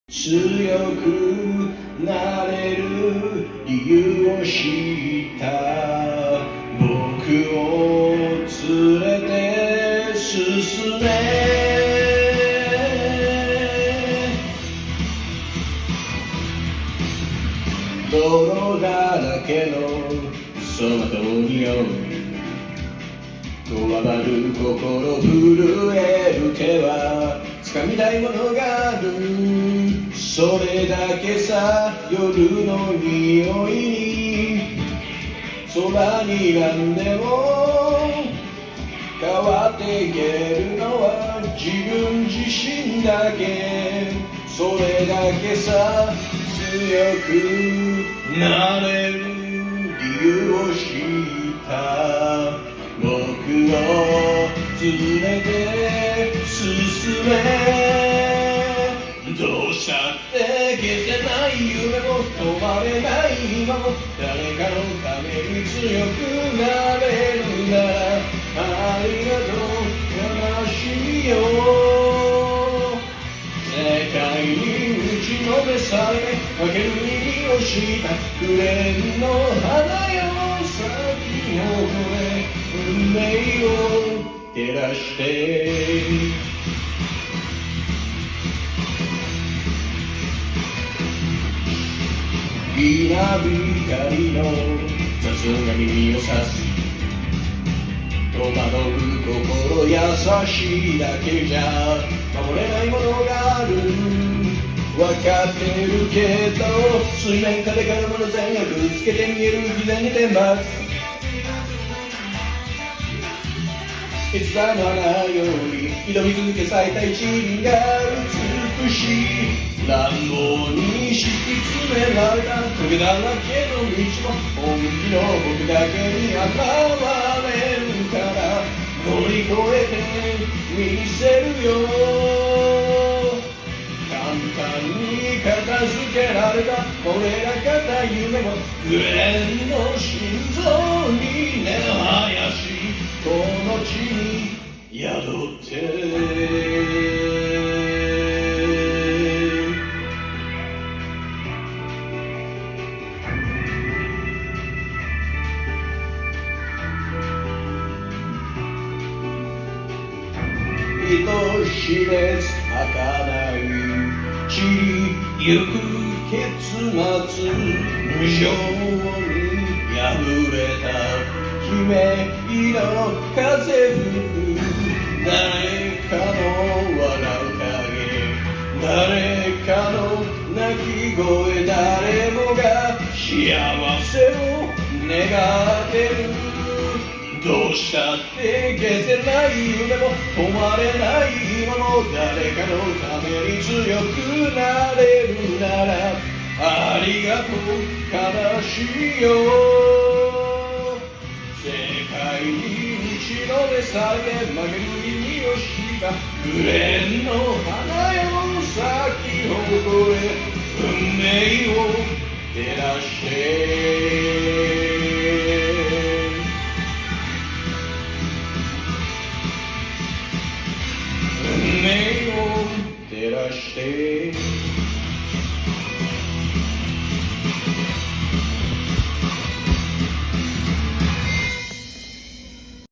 強くなれる理由を知った僕を連れて進め泥だらけのその通りよこわばる心震える手は掴みたいものがあるそれだけさ夜の匂いに空に何でも変わっていけるのは自分自身だけそれだけさ強くなれる理由を知った僕を連れて進めどうしたって消せない夢も止まれない今も誰かのために強くなれるならありがとう悲しみよ世界に打ちのめされ負ける耳をした紅の花よ咲き誇れ運命を照らして稲光の雑が耳を刺す戸惑う心優しいだけじゃ守れないものがある分かってるけど水面下で体の全力つけて見える膝に天罰いつだの花より挑み続け咲いた一輪が美しい乱暴に敷き詰められた棘だらけの道も本気の僕だけに現れるから乗り越えて見せるよ簡単に片付けられた俺ら方夢も紅の心臓に根の生やしこの地に宿って人知れず儚い散りゆく結末無情に破れた姫色風吹く誰かの笑う影誰かの泣き声誰もが幸せを願ってるどうしたって消せない夢も止まれない今も誰かのために強くなれるならありがとう悲しいよ世界に打ちのめされ負ける耳をした紅の花よ咲き誇れ運命を照らして運命を照らして